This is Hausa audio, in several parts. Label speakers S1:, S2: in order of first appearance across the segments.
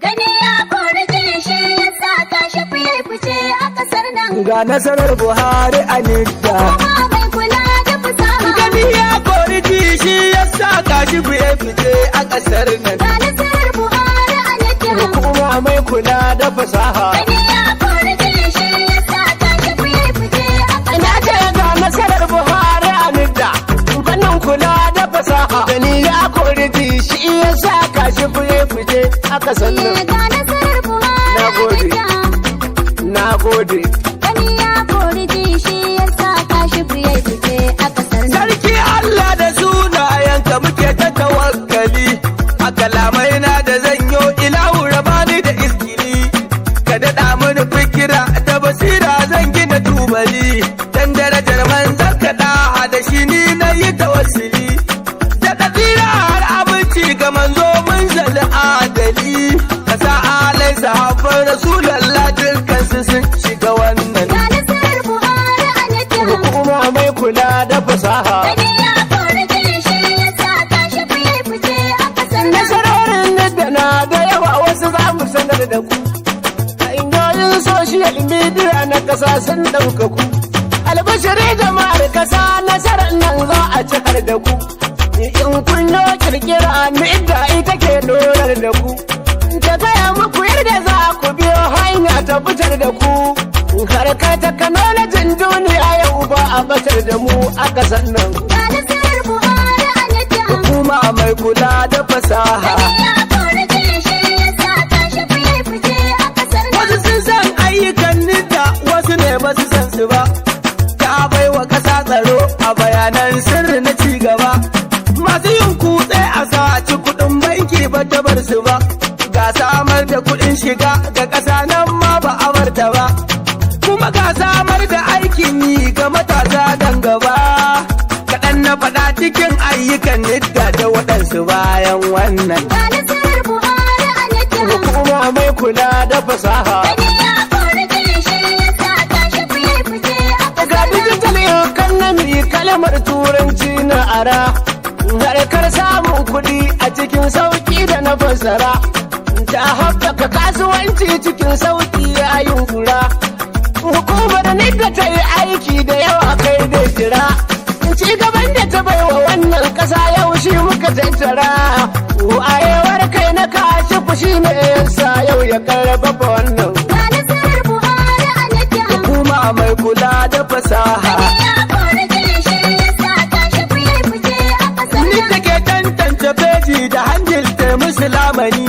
S1: Gani ya kori shi ya sa tashi fiye fice a kasar nan.
S2: Ga nasarar Buhari a nidda.
S1: Kuma mai kula da fasaha.
S2: Gani ya kori shi ya sa tashi fiye fice a kasar nan.
S1: Ga nasarar Buhari a nidda.
S2: Hukuma mai kula da fasaha.
S1: Gani ya kori shi ya sa tashi fiye fice a kasar
S2: Ina ce ga nasarar Buhari a nidda. Fannin kula da fasaha. Gani ya kori shi ya sa tashi fiye fice a kasar nan.
S1: Ga nasarar Buhari a nidda.
S2: Na gode.
S1: Gani ya kori shi ya sa tashi fiye fice a kasar nan.
S2: Sarki Allah da sunayenka muke ta tawakkali. A kalamai na da zanyo ilahu rabani da iskili. Ka daɗa mini fikira da basira zan gina tubali. Dan darajar manzan ka da shi ni na yi tawassuli. Da tsira har abinci ga manzo mun zali adali. Ka sa alai sahabban Rasulallah dukkansu sun shiga wannan.
S1: Ga nasarar Buhari a nidda.
S2: Hukuma mai kula da fasaha.
S1: Gani ya kori shi ya sa tashi fiye fice a kasar nan.
S2: Nasarorin da na da yawa wasu za mu sanar da ku. A inyoyin social media na kasa sun ɗaukaku. Albashiri jama'ar kasa nasarar nan za a cikar da ku. In kunno kirkira ni da ita ke dorar da ku. Ta gaya muku yadda za ku biyo hanya ta fitar da ku. Harkar takanolajin duniya yau ba a batar da mu a kasan nan.
S1: Ga nasarar Buhari a nidda.
S2: Hukuma mai kula da fasaha.
S1: Gani ya kori shi ya sa tashi fiye fice a kasar nan.
S2: Wasu sun san ayyukan nidda wasu ne ba su san su ba. Ta bai wa ƙasa tsaro a bayanan sirri na ci gaba. Masu yin kutse a saci kuɗin banki ba ta bar su ba. Ga samar da kuɗin shiga ga ƙasa nan ma ba a barta ba. Kuma ga samar da aikin yi ga matasa nan gaba. Kaɗan na faɗa cikin ayyukan nidda da waɗansu bayan wannan.
S1: Ga nasarar Buhari a nidda.
S2: Hukuma mai kula da fasaha.
S1: Gani ya kori shi ya sa tashi fiye fice a
S2: Ga
S1: kasar nan.
S2: digital economy kalmar turanci na ara. Harkar samun kuɗi a cikin sauƙi da na fassara. Ta haɓaka kasuwanci cikin sauƙi a yunkura. Hukumar nidda ta yi aiki da yawa kai da jira. Ci gaban da ta baiwa wannan ƙasa yau shi muka tattara. Wayewar kai na kashi fushi ne yasa yau ya karfafa wannan.
S1: Ga nasarar Buhari a nidda.
S2: Hukuma mai kula da fasaha.
S1: Gani ya kori shi ya sa tashi fiye fice a kasar
S2: Ni
S1: nan.
S2: take tantance feji da hanjil ta musu lamani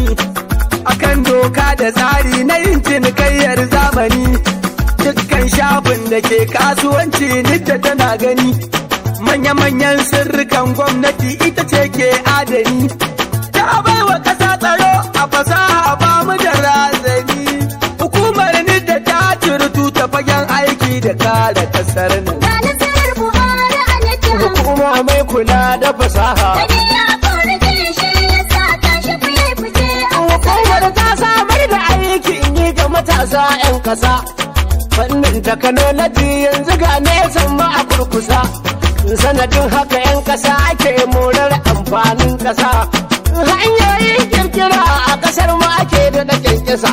S2: akan doka da tsari na yin cinikayyar zamani. Dukkan shafin da ke kasuwanci nidda tana gani. Manya-manyan sirrikan gwamnati ita ce ke adani. Ta baiwa ƙasa tsaro a fasaha ba mu da razani. Hukumar nidda ta cirtu ta fagen aiki da kare ƙasar nan.
S1: Ga nasarar Buhari a nidda.
S2: Hukuma mai kula da fasaha.
S1: Gani ya kori shi ya sa tashi fiye fice a kasar
S2: Hukumar
S1: nan.
S2: ta samar da aikin yi ga matasa 'yan ƙasa. Fannin takanoloji yanzu ga nesan ma a kurkusa. Sanadin haka 'yan ƙasa ake morar amfanin ƙasa. Hanyoyin kirkira a ƙasar ma ake da kyankyasa.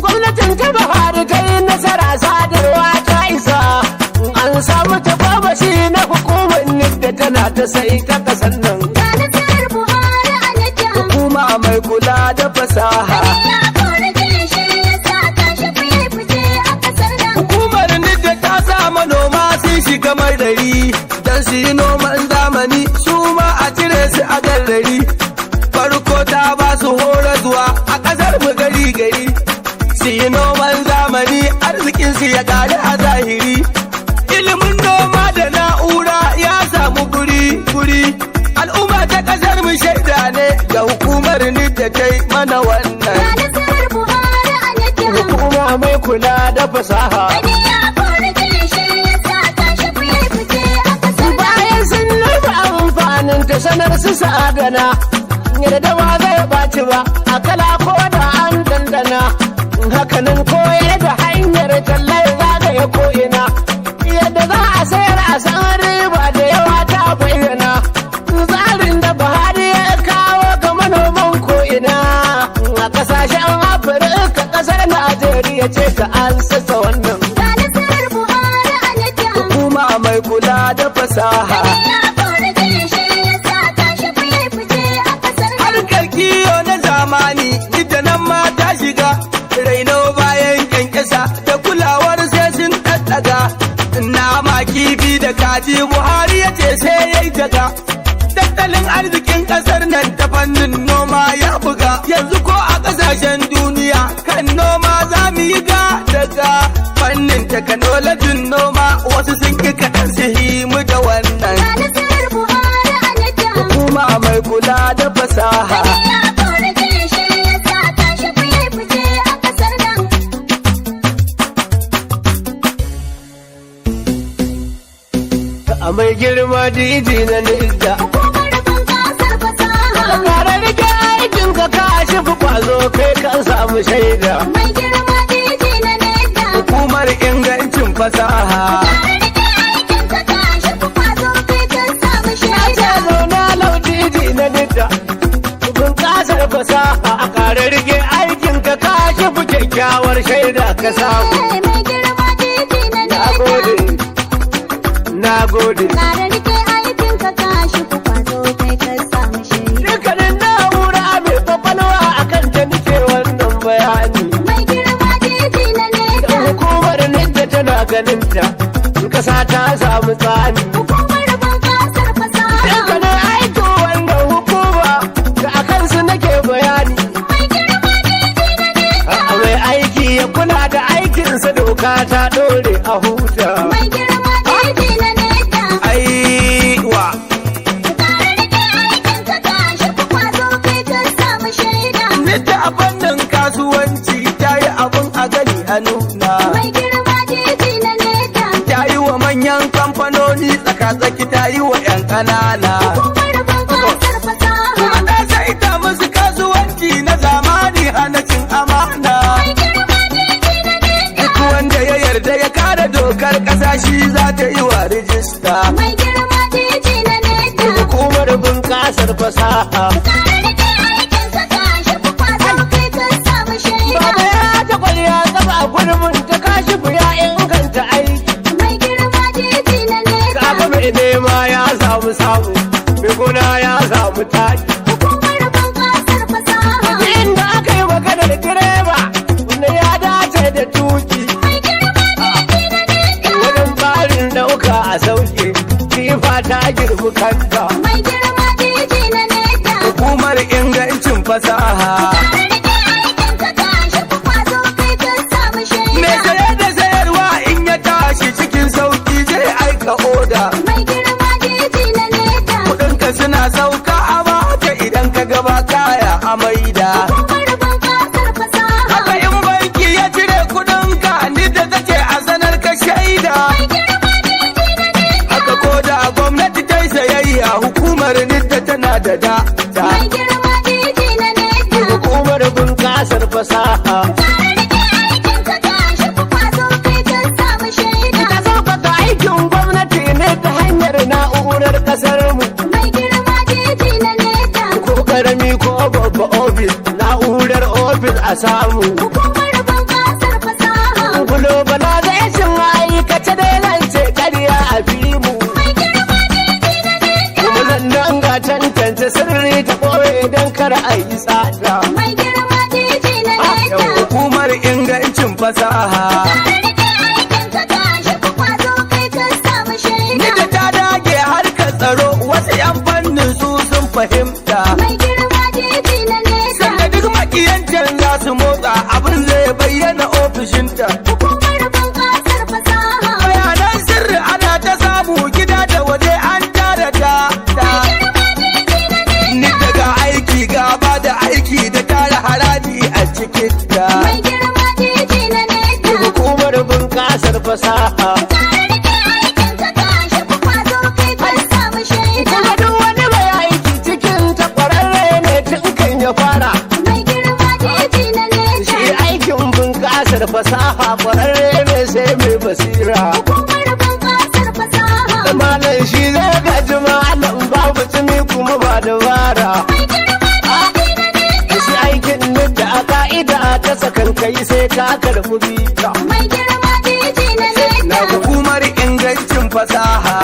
S2: Gwamnatin ta Buhari ta yi nasara sadarwa ta isa. An samu tagomashi na hukumar nidda tana ta sai ta ƙasar nan.
S1: Ga nasarar Buhari a nidda.
S2: Hukuma mai kula da fasaha.
S1: Gani ya kori shi ya sa tashi fiye fice a kasar nan.
S2: Hukumar nidda ta sa manoma sun shiga marari don su yi noman zamani su ma a cire su a garrari. Farko ta ba su horaswa a ƙasar mu gari gari. Su yi noman zamani arzikin su ya ƙare a zahiri. Ilimin noma da na'ura ya samu guri. Al'umma ta ƙasar mu shaida ne ga hukumar nidda ta yi mana
S1: Ga
S2: wannan.
S1: nasarar Buhari a nidda.
S2: Hukuma mai kula da fasaha.
S1: Gani ya kori shi ya sa tashi fiye fice a kasar nan.
S2: Bayan sun nufi amfanin ta sanar su sa'adana. Yarda wa zai baci ba a kala ko da an dandana. Hakanan koyar da hanyar tallar zagaya ko'ina. Yadda za a sayar a san riba da yawa ta bayyana. Tsarin da Buhari ya kawo ga manoman ko'ina. A kasashen ya ce ta an sassa wannan.
S1: Ga nasarar Buhari a nata.
S2: Hukuma mai kula da fasaha.
S1: Ya kore shi ya sa tashi fiye fice a kasar nan.
S2: Harkar kiyo na zamani ita nan ma ta shiga. Raino bayan kyankyasa da kulawar sai sun ɗaɗɗaga. Nama kifi da kaji Buhari ya ce sai ya yi daga. Tattalin arzikin ƙasar nan ta fannin noma ya buga. Yanzu ko a ƙasashen duniya kan noma za mu yi daga. Fannin takanolojin noma wasu sun ƙi kaɗan su himu da wannan.
S1: Ga nasarar Buhari a nata.
S2: Hukuma mai kula da fasaha.
S1: Ya kore shi ya sa tashi fiye fice a kasar nan.
S2: A mai girma diji na nidda.
S1: Hukumar bunƙasar fasaha.
S2: Kare rike aikin ka shi fi kwazo kai kan samu shaida.
S1: Mai girma diji na neta.
S2: Hukumar ingancin fasaha.
S1: Kare rike aikin ka tashi ku kwazo kai kan samu
S2: Ce
S1: shaida.
S2: zauna lau diji na nidda. Bunƙasar fasaha a kare rike aikin ka shi fi kyakkyawar shaida ka samu.
S1: Mai girma diji na
S2: Na
S1: neta.
S2: gode. Na gode.
S1: Kare rike aikin ka tashi ku kwazo kai kan samu shaida.
S2: Dukkanin na'ura mai kwakwalwa a kan ta nike wannan bayani.
S1: Mai girma diji na neta.
S2: Hukumar nidda tana ganin ta. Kasa ta samu tsani.
S1: Hukumar bunƙasar fasaha.
S2: Dukkanin aikin wannan hukuma da a kansu nake bayani.
S1: Mai girma diji na neta.
S2: A mai aiki ya kula da aikinsa doka ta ɗore a huta.
S1: Mai girma diji na neta.
S2: Aiwa,
S1: Kare rike aikin ka tashi ku kwazo kai kan samu shaida.
S2: nidda a fannin kasuwanci ta yi abin a gani a nuna.
S1: Mai girma diji na neta.
S2: Ta yi wa manyan kamfanoni tsaka-tsaki ta yi wa 'yan ƙanana.
S1: Hukumar bunƙasar fasaha.
S2: Kuma ta saita musu kasuwanci na zamani hana cin amana.
S1: Mai girma diji na neta.
S2: Duk wanda ya yarda ya kare dokar ƙasa shi za ta yi wa rijista.
S1: Mai girma diji na neta.
S2: Hukumar bunƙasar fasaha.
S1: Kare rike aikin ka tashi ku kwazo kai kan samu shaida.
S2: Baba ya ta kwaliya gaba a gurbin ta kashi ya inganta aiki.
S1: Mai girma diji na neta.
S2: Kaga mai nema ya samu samu, mai gona ya samu taki.
S1: Hukumar bunƙasar fasaha.
S2: Inda aka yi maganar direba, wanda ya dace da tuki.
S1: Mai girma diji na neta.
S2: Wajen tsarin ɗauka a sauke, sifa ta girmi kanta.
S1: Mai girma diji na neta.
S2: Hukumar ingancin fasaha.
S1: Kare rike aikin ka tashi ku kwazo kai kan samu shaida.
S2: Mai saye da sayarwa in ya tashi cikin sauki zai aika oda.
S1: Mai girma diji na neta.
S2: Kuɗinka suna sauka a baka idan ka gaba kaya a maida.
S1: Hukumar bunƙasar fasaha.
S2: Haka in banki ya cire kuɗinka ni da take a sanar ka shaida.
S1: Mai girma diji na neta.
S2: Haka ko da gwamnati ta yi sayayya hukumar nidda tana da data.
S1: Mai girma diji na neta.
S2: Hukumar bunƙasar fasaha.
S1: Kare rike aikin ka tashi ku kwazo kai kan samu shaida.
S2: Ta sauƙaƙa aikin gwamnati ne ta hanyar na'urar ƙasar mu.
S1: Mai girma diji na neta.
S2: Ko ƙarami ko babba ofis na'urar ofis a samu.
S1: Hukumar bunƙasar fasaha.
S2: Globalization aikace dai zan ce ƙarya a fimu.
S1: Mai girma diji na neta.
S2: Kuma sannan ga tantance sirri ta ɓoye don kar a yi tsada.
S1: Mai girma diji na
S2: Yau
S1: neta.
S2: hukumar ingancin fasaha.
S1: Kare rike aikin ka tashi ku kwazo kai kan samu shaida.
S2: Nida ta dage harkar tsaro wasu 'yan fannin su sun fahimta.
S1: Mai girma diji na neta.
S2: Sanda duk makiyancin za su motsa abin zai bayyana ofishinta.
S1: Hukumar bunƙasar fasaha.
S2: Bayanan sirri ana ta samu gida da waje an tara ta. Ni daga aiki gaba da aiki da tara haraji a cikin ta.
S1: Mai girma diji na neta.
S2: Hukumar bunƙasar fasaha.
S1: Kare rike aikin ka tashi ku kwazo kai kan samu shaida.
S2: Kuma duk wani mai aiki cikin ta ƙwararre ne tun kan ya fara.
S1: Mai girma diji na neta.
S2: Shi aikin bunƙasar fasaha ƙwararre ne sai mai basira.
S1: Hukumar bunƙasar fasaha.
S2: Malam shi zai gaji malam babu tuni kuma ba dabara.
S1: Mai girma diji na neta.
S2: Shi aikin nan da a ka'ida
S3: ta sakan kai sai ka karɓi bita.
S1: Mai girma DG na
S2: Na
S1: leda.
S2: hukumar ingancin fasaha.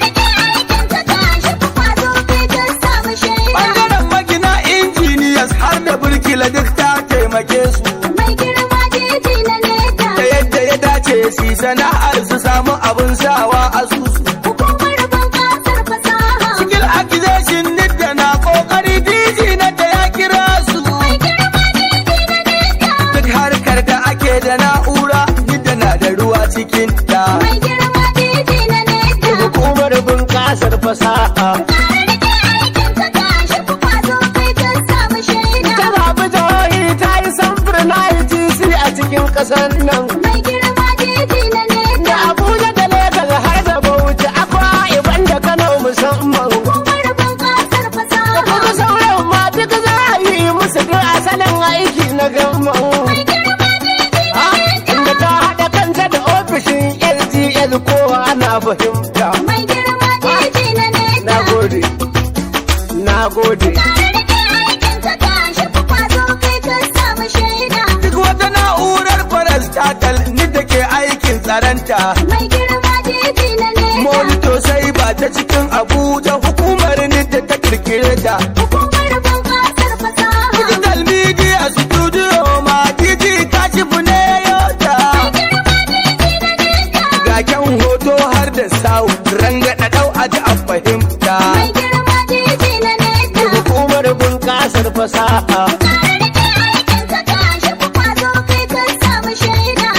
S1: Rike aikin ka tashi kwazo kai ta samu shaida.
S2: Ɓangaren magina injiniyas har da burkila duk ta taimake su.
S1: Mai girma DG na leda.
S2: Da yadda ya dace su sana'ar su samu abin sawa asusu.
S1: Hukumar bunƙasar fasaha.
S2: Skill accusation nidda na kokari DG na da ya kira su.
S1: Mai girma DG na leda.
S2: Duk harkar da ake da na'ura nidda na da ruwa cikin ta.
S1: Mai girma DG na leda.
S3: Hukumar bunƙasar fasaha.
S1: Rike aikin ka tashi kwazo kai ta samu shaida.
S3: Ta zaɓi jihohi ta yi samfur na ITC a cikin ƙasar nan.
S1: Mai girma DG na
S3: Da
S1: leda.
S3: Abuja da Legas har da Bauchi akwai Iban da Kano musamman.
S1: Hukumar bunƙasar fasaha.
S3: Kuma sauran ma duk za a yi musu duk asalin aiki na gama.
S1: Mai girma DG na leda.
S3: Inda ta haɗa kanta da ofishin SGS kowa ana fahimta.
S1: Mai girma DG na leda.
S3: Na gode. Na gode.
S1: Rike aikin ka tashi kwazo kai ta samu shaida.
S2: Duk wata na'urar parastatal ni da ke aikin tsaranta.
S1: Mai girma DG na leda.
S2: Monito sai ba ta cikin Abuja hukumar ni da ta kirkire ta.
S1: Hukumar bunƙasar fasaha.
S2: Digital media studio ma DG kashifu ne yota.
S1: Girma DG na leda.
S2: Ga kyan hoto har da sawu rangada dau a ji a fahimta.
S1: Mai girma DG na leda.
S3: Hukumar bunƙasar fasaha.
S1: Rike aikin ka tashi kwazo kai ta samu shaida.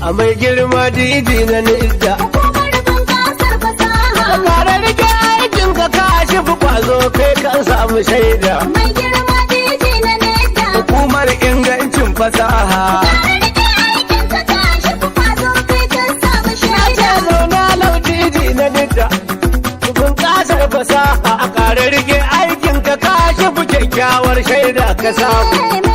S3: A mai girma didi na nidda.
S1: Hukumar bunƙasar fasaha.
S3: Kare rike aikin ka kashi fi kwazo kai kan samu shaida.
S1: Mai girma DG na leda.
S2: Hukumar ingancin fasaha.
S1: Rike aikin ka tashi kwazo kai ta samu
S3: Ce
S1: shaida.
S3: zauna lau didi na nidda. Bunƙasar fasaha a kare rike aikin ka kashi fi kyakkyawar shaida ka samu.